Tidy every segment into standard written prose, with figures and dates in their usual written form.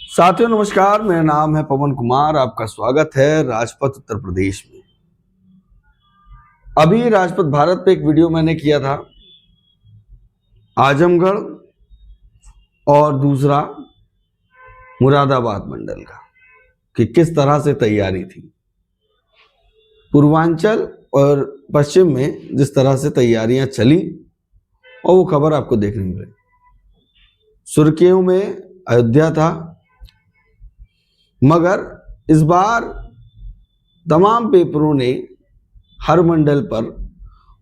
साथियों नमस्कार, मेरा नाम है पवन कुमार। आपका स्वागत है राजपथ उत्तर प्रदेश में। अभी राजपथ भारत पे एक वीडियो मैंने किया था आजमगढ़ और दूसरा मुरादाबाद मंडल का कि किस तरह से तैयारी थी। पूर्वांचल और पश्चिम में जिस तरह से तैयारियां चली और वो खबर आपको देखने मिली। सुर्खियों में अयोध्या था, मगर इस बार तमाम पेपरों ने हर मंडल पर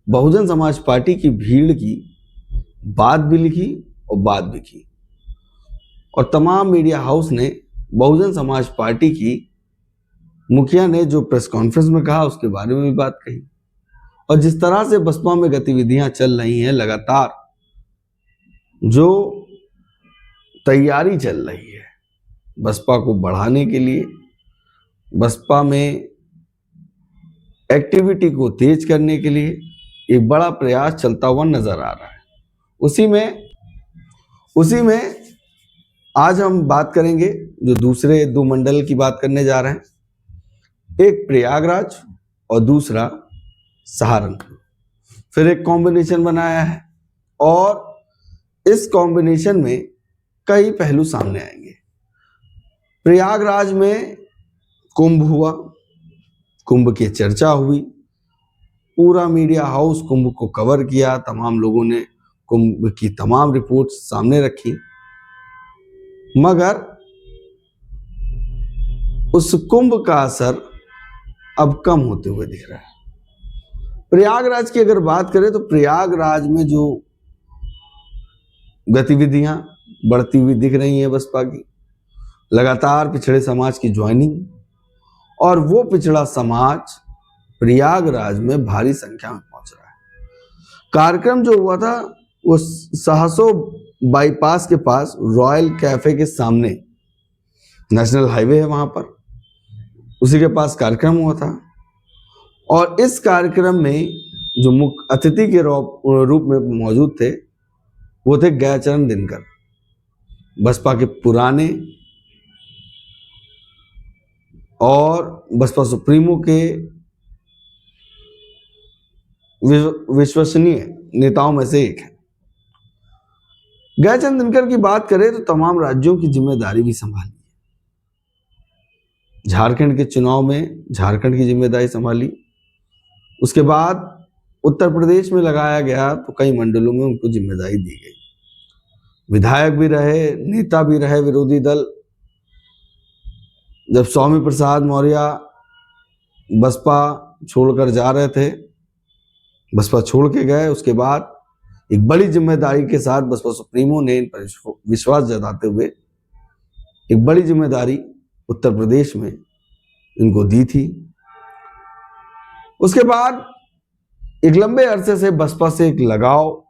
बहुजन समाज पार्टी की भीड़ की बात भी लिखी और बात भी की, और तमाम मीडिया हाउस ने बहुजन समाज पार्टी की मुखिया ने जो प्रेस कॉन्फ्रेंस में कहा उसके बारे में भी बात कही। और जिस तरह से बसपा में गतिविधियां चल रही हैं, लगातार जो तैयारी चल रही है बसपा को बढ़ाने के लिए, बसपा में एक्टिविटी को तेज करने के लिए एक बड़ा प्रयास चलता हुआ नजर आ रहा है। उसी में आज हम बात करेंगे, जो दूसरे दो मंडल की बात करने जा रहे हैं, एक प्रयागराज और दूसरा सहारनपुर। फिर एक कॉम्बिनेशन बनाया है और इस कॉम्बिनेशन में कई पहलू सामने आएंगे। प्रयागराज में कुंभ हुआ, कुंभ की चर्चा हुई, पूरा मीडिया हाउस कुंभ को कवर किया, तमाम लोगों ने कुंभ की तमाम रिपोर्ट सामने रखी, मगर उस कुंभ का असर अब कम होते हुए दिख रहा है। प्रयागराज की अगर बात करें तो प्रयागराज में जो गतिविधियां बढ़ती हुई दिख रही हैं बसपा की, लगातार पिछड़े समाज की ज्वाइनिंग, और वो पिछड़ा समाज प्रयागराज में भारी संख्या में पहुंच रहा है। कार्यक्रम जो हुआ था वो सहसो बाईपास के पास रॉयल कैफे के सामने, नेशनल हाईवे है वहां पर, उसी के पास कार्यक्रम हुआ था। और इस कार्यक्रम में जो मुख्य अतिथि के रूप में मौजूद थे वो थे गयाचरण दिनकर, बसपा के पुराने और बसपा सुप्रीमो के विश्वसनीय नेताओं में से एक है। गयाचरण दिनकर की बात करें तो तमाम राज्यों की जिम्मेदारी भी संभाली, झारखंड के चुनाव में झारखंड की जिम्मेदारी संभाली, उसके बाद उत्तर प्रदेश में लगाया गया तो कई मंडलों में उनको जिम्मेदारी दी गई। विधायक भी रहे, नेता भी रहे विरोधी दल। जब स्वामी प्रसाद मौर्य बसपा छोड़कर जा रहे थे, बसपा छोड़ के गए, उसके बाद एक बड़ी जिम्मेदारी के साथ बसपा सुप्रीमो ने इन पर विश्वास जताते हुए एक बड़ी जिम्मेदारी उत्तर प्रदेश में इनको दी थी। उसके बाद एक लंबे अरसे से बसपा से एक लगाव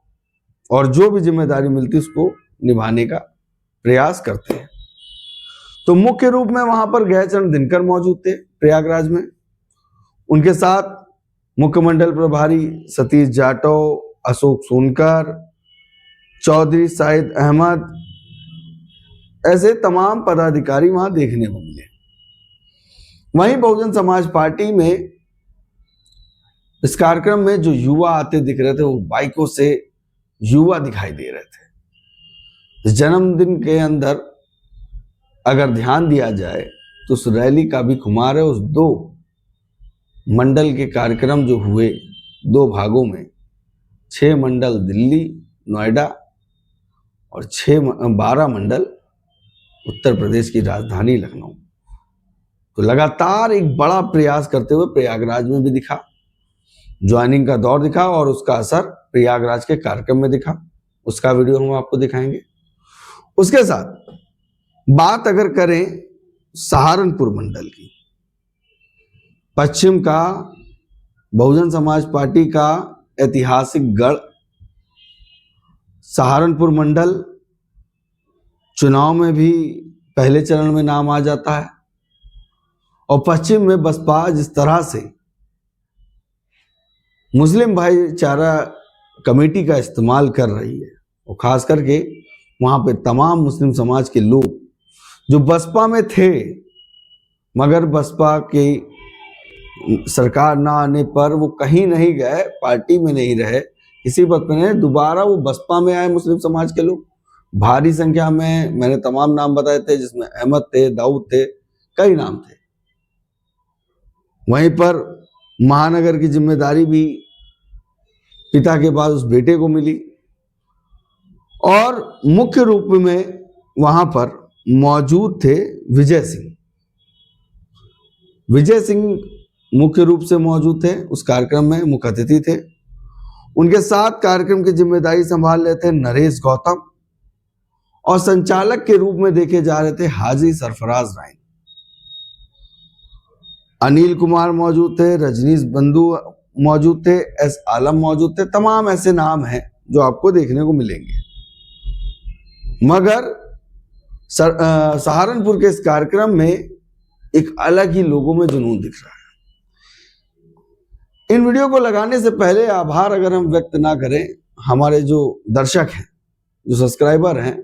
और जो भी जिम्मेदारी मिलती उसको निभाने का प्रयास करते हैं। तो मुख्य रूप में वहां पर गयाचरण दिनकर मौजूद थे प्रयागराज में। उनके साथ मुख्य मंडल प्रभारी सतीश जाटव, अशोक सोनकर, चौधरी साहिद अहमद, ऐसे तमाम पदाधिकारी वहां देखने को मिले। वहीं बहुजन समाज पार्टी में इस कार्यक्रम में जो युवा आते दिख रहे थे वो बाइकों से युवा दिखाई दे रहे थे। इस जन्मदिन के अंदर अगर ध्यान दिया जाए तो उस रैली का भी खुमार है। उस दो मंडल के कार्यक्रम जो हुए दो भागों में, 6 मंडल दिल्ली नोएडा और 12 मंडल उत्तर प्रदेश की राजधानी लखनऊ, तो लगातार एक बड़ा प्रयास करते हुए प्रयागराज में भी दिखा, ज्वाइनिंग का दौर दिखा और उसका असर प्रयागराज के कार्यक्रम में दिखा। उसका वीडियो हम आपको दिखाएंगे। उसके साथ बात अगर करें सहारनपुर मंडल की, पश्चिम का बहुजन समाज पार्टी का ऐतिहासिक गढ़ सहारनपुर मंडल, चुनाव में भी पहले चरण में नाम आ जाता है। और पश्चिम में बसपा जिस तरह से मुस्लिम भाईचारा कमेटी का इस्तेमाल कर रही है, और खास करके वहां पे तमाम मुस्लिम समाज के लोग जो बसपा में थे मगर बसपा की सरकार ना आने पर वो कहीं नहीं गए, पार्टी में नहीं रहे, किसी पद पे नहीं, दोबारा वो बसपा में आए मुस्लिम समाज के लोग भारी संख्या में। मैंने तमाम नाम बताए थे जिसमें अहमद थे, दाऊद थे, कई नाम थे। वहीं पर महानगर की जिम्मेदारी भी पिता के बाद उस बेटे को मिली और मुख्य रूप में वहां पर मौजूद थे विजय सिंह। विजय सिंह मुख्य रूप से मौजूद थे उस कार्यक्रम में, मुख्य अतिथि थे। उनके साथ कार्यक्रम की जिम्मेदारी संभाल रहे थे नरेश गौतम और संचालक के रूप में देखे जा रहे थे हाजी सरफराज राइन। अनिल कुमार मौजूद थे, रजनीश बंधु मौजूद थे, एस आलम मौजूद थे। तमाम ऐसे नाम हैं जो आपको देखने को मिलेंगे। मगर सहारनपुर के इस कार्यक्रम में एक अलग ही लोगों में जुनून दिख रहा है। इन वीडियो को लगाने से पहले आभार अगर हम व्यक्त ना करें, हमारे जो दर्शक हैं, जो सब्सक्राइबर हैं,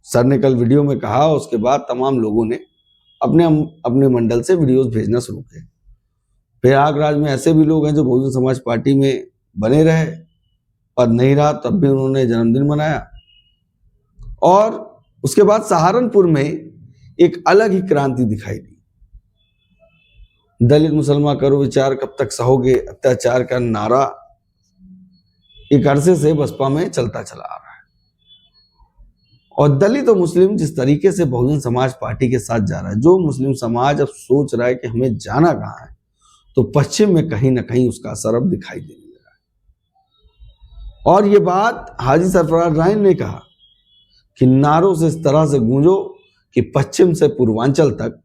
सर ने कल वीडियो में कहा, उसके बाद तमाम लोगों ने अपने अपने मंडल से वीडियोस भेजना शुरू किए। प्रयागराज में ऐसे भी लोग हैं जो बहुजन समाज पार्टी में बने रहे, पद नहीं रहा तब भी उन्होंने जन्मदिन मनाया। और उसके बाद सहारनपुर में एक अलग ही क्रांति दिखाई दी। दलित मुसलमान करो विचार, कब तक सहोगे अत्याचार का नारा एक अरसे से बसपा में चलता चला आ रहा है। और दलित और मुस्लिम जिस तरीके से बहुजन समाज पार्टी के साथ जा रहा है, जो मुस्लिम समाज अब सोच रहा है कि हमें जाना कहाँ है, तो पश्चिम में कहीं ना कहीं उसका असर अब दिखाई देने लगा है। और ये बात हाजी सरफराज राइन ने कहा कि नारों से इस तरह से गूंजो कि पश्चिम से पूर्वांचल तक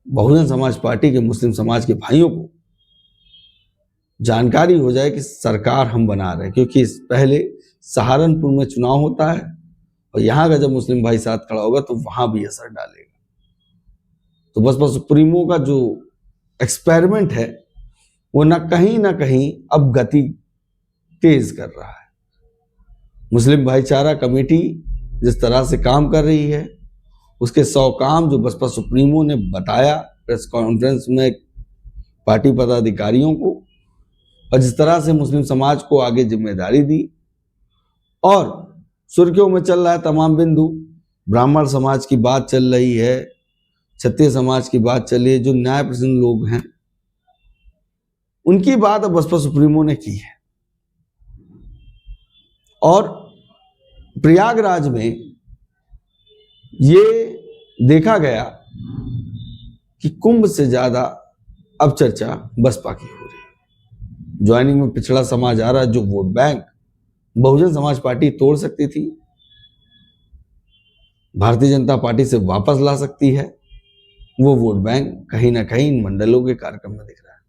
बहुजन समाज पार्टी के मुस्लिम समाज के भाइयों को जानकारी हो जाए कि सरकार हम बना रहे हैं। क्योंकि इस पहले सहारनपुर में चुनाव होता है और यहां का जब मुस्लिम भाई साथ खड़ा होगा तो वहां भी असर डालेगा। तो बसपा सुप्रीमो का जो एक्सपेरिमेंट है वो ना कहीं अब गति तेज कर रहा है। मुस्लिम भाईचारा कमेटी जिस तरह से काम कर रही है, उसके 100 काम जो बसपा सुप्रीमो ने बताया प्रेस कॉन्फ्रेंस में पार्टी पदाधिकारियों को, और जिस तरह से मुस्लिम समाज को आगे जिम्मेदारी दी, और सुर्खियों में चल रहा है तमाम बिंदु। ब्राह्मण समाज की बात चल रही है, क्षत्रिय समाज की बात चल रही है, जो न्याय प्रसन्न लोग हैं उनकी बात अब बसपा सुप्रीमो ने की है। और प्रयागराज में ये देखा गया कि कुंभ से ज्यादा अब चर्चा बसपा की हो रही है। ज्वाइनिंग में पिछड़ा समाज आ रहा है, जो vote bank Bahujan Samaj party तोड़ सकती थी, भारतीय जनता पार्टी से वापस ला सकती है, वो वोट बैंक कहीं ना कहीं इन मंडलों के कार्यक्रम में दिख रहा है।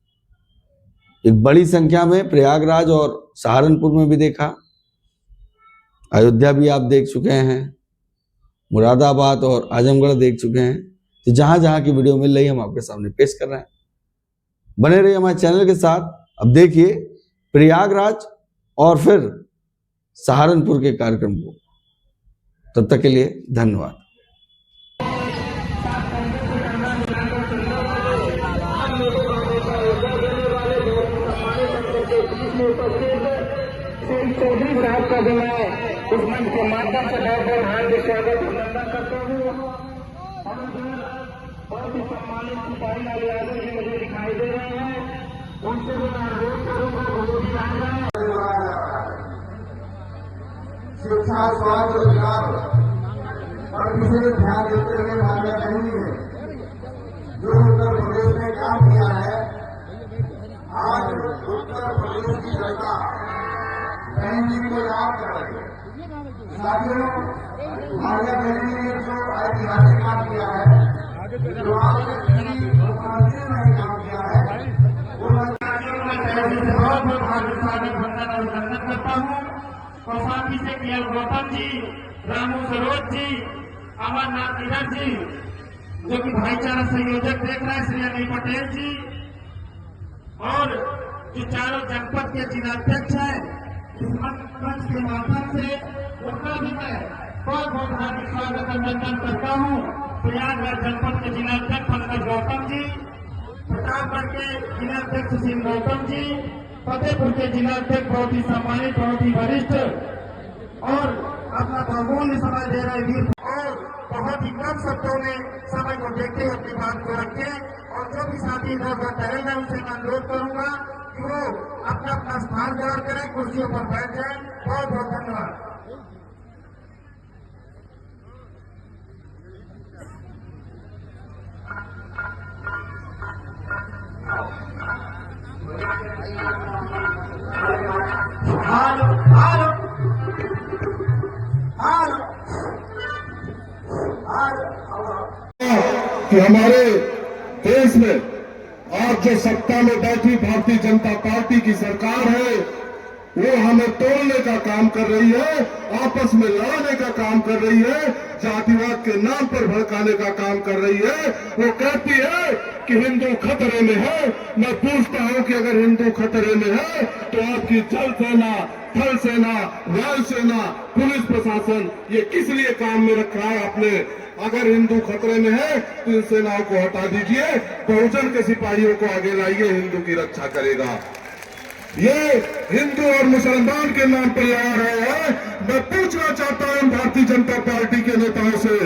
एक बड़ी संख्या में प्रयागराज और सहारनपुर में भी देखा, अयोध्या भी आप देख चुके हैं, मुरादाबाद और आजमगढ़ देख चुके हैं। तो जहां जहां की वीडियो मिल रही है हम आपके सामने पेश कर रहे हैं। बने रहिए हमारे चैनल के साथ। अब देखिए प्रयागराज और फिर सहारनपुर के कार्यक्रम को। तब तक के लिए धन्यवाद। चौधरी साहब का जो है उस मंच के माध्यम से बहुत बहुत हार्दिक स्वागत अभिनंदन करता हूँ। और बहुत ही सम्मानित सिपाही लाल यादव जी मुझे दिखाई दे रहे हैं, उनसे भी मैं अनुरोध करूंगा वो भी आ जाए। शिक्षा, स्वास्थ्य, रोजगार और किसी ने ध्यान देते हुए भाग्य नहीं है। जो उत्तर प्रदेश ने काम किया है, आज उत्तर प्रदेश की जनता बहन जी को याद कर रही है। साथियों, भाग्य बहन ने जो ऐतिहासिक काम किया है, जो आज मुख्यमंत्री ने काम किया है, वो बहुत बहुत हार्दिक स्वागत अभिनंदन करता हूँ। और साथ ही से केएल गौतम जी, रामू सरोज जी, अमरनाथ निरज जी, जो कि भाईचारा संयोजक देख रहे हैं, श्री अनिल पटेल जी, और जो चारों जनपद के जिलाध्यक्ष हैं, इस मंच के माध्यम से उनका भी मैं बहुत बहुत हार्दिक स्वागत अभिनंदन करता हूँ। प्रयागराज जनपद के जिलाध्यक्ष पंकज गौतम जी, प्रतापगढ़ के जिलाध्यक्ष सुशील गौतम जी, फतेहपुर के जिलाध्यक्ष बहुत ही सम्मानित, बहुत ही वरिष्ठ और अपना बहुमूल्य समय दे रहे वीर, और बहुत ही कम शब्दों में समय को देखते हुए अपनी बात को रखें। और जो भी साथी इधर उधर टहल रहे उनसे मैं अनुरोध करूंगा कि वो अपना अपना स्थान ग्रहण करें, कुर्सियों पर बैठ जाएं। बहुत बहुत धन्यवाद। हालो हालो हालो कि हमारे देश में आज जो सत्ता में बैठी भारतीय जनता पार्टी की सरकार है, वो हमें तोड़ने का काम कर रही है, आपस में लड़ाने का काम कर रही है, जातिवाद के नाम पर भड़काने का काम कर रही है। वो कहती है कि हिंदू खतरे में है। मैं पूछता हूं कि अगर हिंदू खतरे में है तो आपकी जल सेना, थल सेना, वायु सेना, पुलिस प्रशासन ये किस लिए काम में रखा है आपने? अगर हिंदू खतरे में है तो इन सेनाओं को हटा दीजिए, बहुजन के सिपाहियों को आगे लाइए, हिंदू की रक्षा करेगा। ये हिंदू और मुसलमान के नाम पर लड़ा रहे हैं। मैं पूछना चाहता हूं भारतीय जनता पार्टी के नेताओं से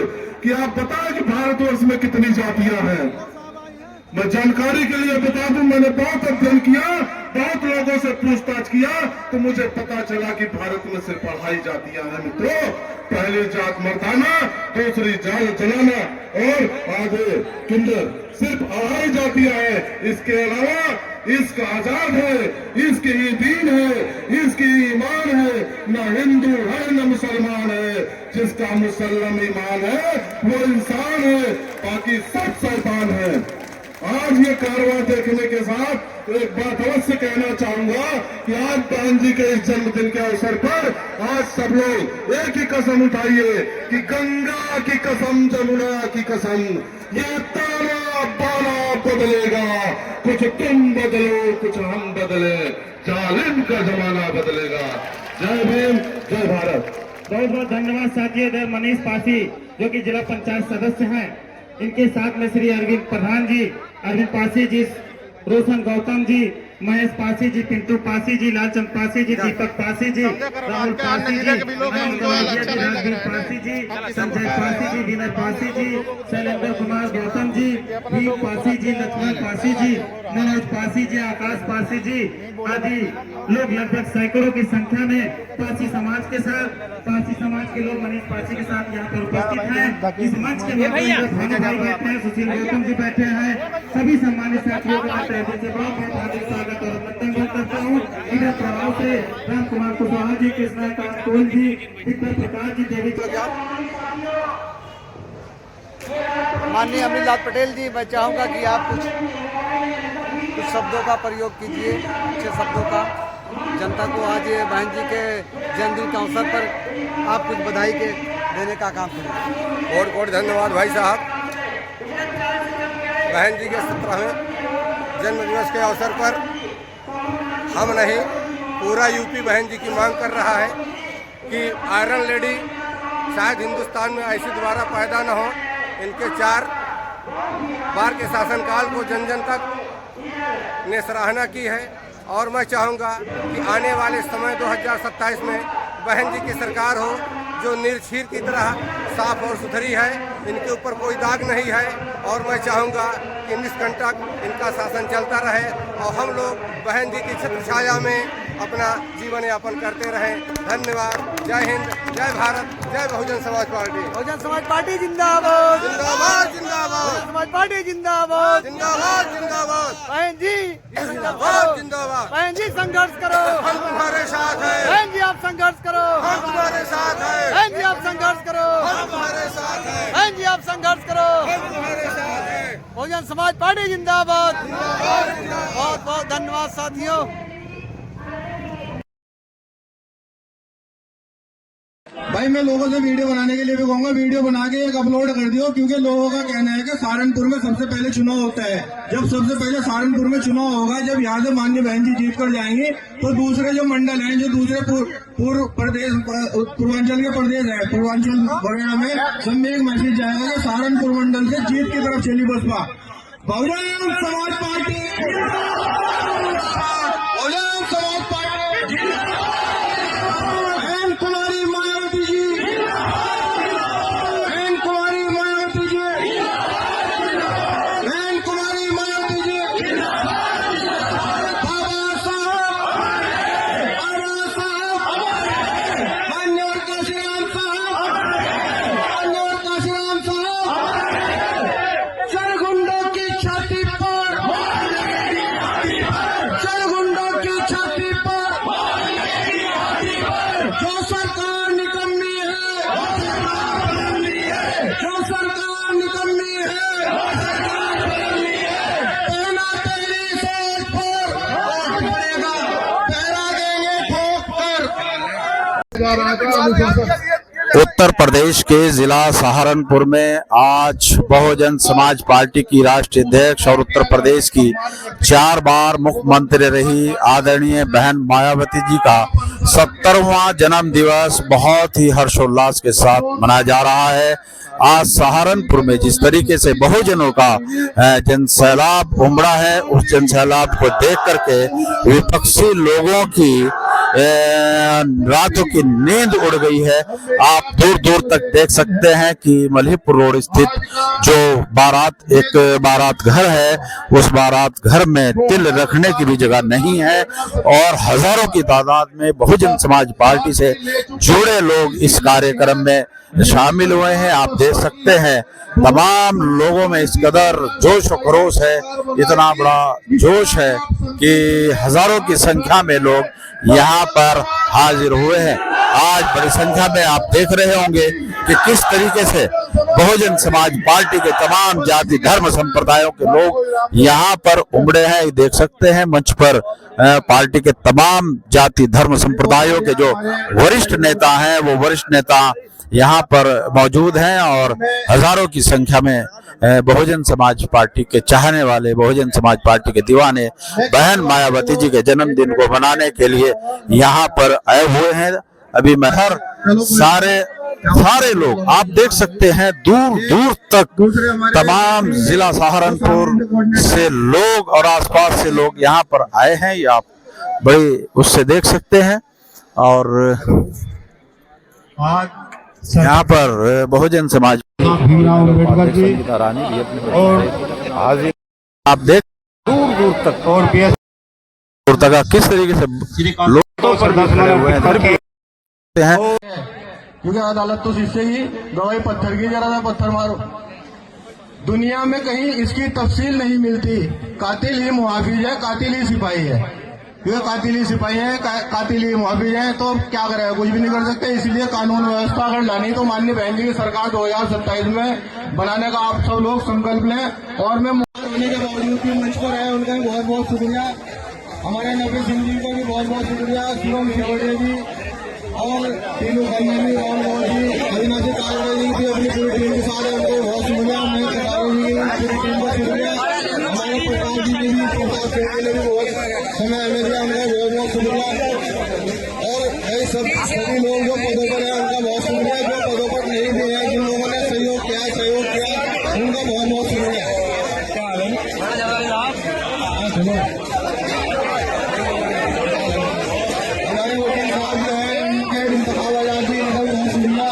कि आप बताएं कि भारतवर्ष में कितनी जातियां हैं। मैं जानकारी के लिए बता दूं, मैंने बहुत अध्ययन किया, बहुत लोगों से पूछताछ किया, तो मुझे पता चला कि भारत में सिर्फ 2.5 जातियां हैं मित्रों। पहली जात मर्दाना, दूसरी जात जनाना और आगे किंडर, सिर्फ 2.5 जातियां हैं। इसके अलावा इसका आजाद है, इसकी ही दीन है, इसकी ईमान है। न हिंदू है न मुसलमान है। जिसका मुसल्लम ईमान है वो इंसान है, बाकी सब शैतान है। आज ये कारवां देखने के साथ एक बात अवश्य कहना चाहूंगा कि आज बहन जी के इस जन्मदिन के अवसर पर आज सब लोग एक ही कसम उठाइए कि गंगा की कसम, जमुना की कसम, ये ताना बाना बदलेगा। कुछ तुम बदलो, कुछ हम बदले, जालिम का जमाना बदलेगा। जय भीम, जय भारत। बहुत बहुत धन्यवाद साथियों। इधर मनीष पासी जो कि जिला पंचायत सदस्य हैं, इनके साथ में श्री अरविंद प्रधान जी, अरविंद पासी जी, रोशन गौतम जी, महेश पासी जी, पिंटू पासी जी, लालचंद पासी जी, दीपक पासी जी, राहुल पासी जी, राजवीर पासी जी, संजय पासी जी, विनय पासी जी, शैलेंद्र कुमार गौतम जी, वीर पासी जी, लक्ष्मण पासी जी, मनोज पासी जी, आकाश पासी जी आदि लोग लगभग सैकड़ों की संख्या में पासी समाज के साथ, पासी समाज के लोग मनीष पासी के साथ यहाँ पर उपस्थित हैं। इस मंच के भानु भाई बैठे हैं, सुशील गौतम जी बैठे हैं, सभी सम्मानित साथियों का बहुत हार्दिक स्वागत और अभिनंदन करता हूँ। इधर प्रभाव से राम कुमार कुशवाहा जी, कृष्णा कांतोल जी, विक्रम प्रकाश जी, देवी माननीय अमरीलाल पटेल जी, मैं चाहूँगा कि आप कुछ शब्दों का प्रयोग कीजिए, अच्छे शब्दों का। जनता को आज बहन जी के जन्मदिन के अवसर पर आप कुछ बधाई के देने का काम करें। बहुत बहुत धन्यवाद भाई साहब। बहन जी के 17वें जन्म दिवस के अवसर पर हम नहीं, पूरा यूपी बहन जी की मांग कर रहा है कि आयरन लेडी शायद हिंदुस्तान में ऐसी दोबारा पैदा न हो। इनके 4 बार के शासनकाल को जन जन तक ने सराहना की है, और मैं चाहूँगा कि आने वाले समय 2027 में बहन जी की सरकार हो जो निर्छीर की तरह साफ और सुथरी है, इनके ऊपर कोई दाग नहीं है, और मैं चाहूँगा कि निष्कंटक इनका शासन चलता रहे और हम लोग बहन जी की छत्र छाया में अपना जीवन यापन करते रहें। धन्यवाद। जय हिंद, जय भारत, जय बहुजन समाज पार्टी। बहुजन समाज पार्टी जिंदाबाद, जिंदाबाद जिंदाबाद, बहुजन समाज पार्टी जिंदाबाद, जिंदाबाद जिंदाबाद, बहन जी जिंदाबाद जिंदाबाद। बहन जी संघर्ष करो, हम तुम्हारे साथ हैं। बहन जी आप संघर्ष करो, हम तुम्हारे साथ हैं। बहन जी आप संघर्ष करो, हम तुम्हारे साथ हैं। बहन जी आप संघर्ष करो। हम तुम्हारे साथ हैं। बहुजन समाज पार्टी जिंदाबाद। बहुत बहुत धन्यवाद साथियों। भाई मैं लोगों से वीडियो बनाने के लिए भी कहूंगा, वीडियो बना के एक अपलोड कर दियो, क्योंकि लोगों का कहना है कि सहारनपुर में सबसे पहले चुनाव होता है। जब सबसे पहले सहारनपुर में चुनाव होगा, जब यहाँ से माननीय बहन जी जीत कर जाएंगे, तो दूसरे जो मंडल हैं, जो दूसरे पूर्व प्रदेश, पूर्वांचल के प्रदेश है, पूर्वांचल वगैरह में सब में एक मैसेज जाएगा कि सहारनपुर मंडल से जीत की तरफ चली Baspa. Bahujan Samaj party, Bahujan Samaj party, N कुमारी मायावती जी, एन कुमारी मायावती जी, एन कुमारी मायावती जी, बाबा साहब, मान्यवर काशीराम साहब, मान्यवर काशीराम साहब, सरगुंडों की छाती पर, सरगुंडों की छाती पर जो सरकार निकम्मी है, जो सरकार निकम्मी है, पहना तेरी सोच पर पड़ेगा, पहरा देंगे ठोक कर। उत्तर प्रदेश के जिला सहारनपुर में आज बहुजन समाज पार्टी की राष्ट्रीय अध्यक्ष और उत्तर प्रदेश की 4 बार मुख्यमंत्री रही आदरणीय बहन मायावती जी का 70वां जन्म दिवस बहुत ही हर्षोल्लास के साथ मनाया जा रहा है। आज सहारनपुर में जिस तरीके से बहुजनों का जनसैलाब उमड़ा है, उस जनसैलाब को देख करके विपक्षी लोगों की रातों की नींद उड़ गई है। आप दूर दूर तक देख सकते हैं कि मल्हीपुर रोड स्थित जो एक बारात घर है, उस बारात घर में तिल रखने की भी जगह नहीं है और हजारों की तादाद में बहुजन समाज पार्टी से जुड़े लोग इस कार्यक्रम में शामिल हुए हैं। आप देख सकते हैं तमाम लोगों में इस कदर जोश और खरोश है, इतना बड़ा जोश है कि हजारों की संख्या में लोग यहाँ पर हाजिर हुए हैं। आज बड़ी संख्या में आप देख रहे होंगे कि किस तरीके से बहुजन समाज पार्टी के तमाम जाति धर्म संप्रदायों के लोग यहाँ पर उमड़े हैं। देख सकते हैं मंच पर पार्टी के तमाम जाति धर्म संप्रदायों के जो वरिष्ठ नेता हैं, वो वरिष्ठ नेता यहाँ पर मौजूद हैं और हजारों की संख्या में बहुजन समाज पार्टी के चाहने वाले, बहुजन समाज पार्टी के दीवाने बहन मायावती जी के जन्मदिन को मनाने के लिए यहाँ पर आए हुए हैं। अभी मैं सारे लोग आप देख सकते हैं, दूर दूर तक तमाम जिला सहारनपुर से लोग और आसपास से लोग यहाँ पर आए हैं। ये आप बड़ी उससे देख सकते हैं और यहाँ पर बहुजन समाज और आप देख दूर दूर तक और किस तरीके से लोग हैं, क्योंकि अदालत तो इससे ही गवाही पत्थर की, जरा सा पत्थर मारो। दुनिया में कहीं इसकी तफसील नहीं मिलती, कातिल ही मुहाफिज है, कातिल ही सिपाही है। क्योंकि कातिल ही सिपाही है, कातिल ही मुहाफिज है, तो क्या करेगा, कुछ भी नहीं कर सकते। इसलिए कानून व्यवस्था अगर लानी तो माननीय बहन जी की सरकार 2027 में बनाने का आप सब लोग संकल्प लें। और मैं होने के बावजूद भी मंच पर आए, उनका भी बहुत बहुत शुक्रिया। हमारे नबी सिंह जी का भी बहुत बहुत शुक्रिया, शिवम शेवड़े जी और तीनों खन्ना जी, राम गौर जी, अविनाशी कालड़े जी की अपनी पूरी टीम के साथ उनको बहुत शुक्रिया। मैं कटारों जी की पूरी टीम का शुक्रिया। हमारे प्रताप जी के भी, प्रताप सिंह के लिए भी बहुत समय हमें दिया, उनका बहुत बहुत शुक्रिया। और सभी लोग जो पदों पर हैं उनका बहुत शुक्रिया, जो पदों पर नहीं भी है, जिन लोगों ने सहयोग किया उनका बहुत बहुत शुक्रिया। हमारे वकील साहब जो है, उनके इंतखाब आजादी, उनका भी बहुत शुक्रिया।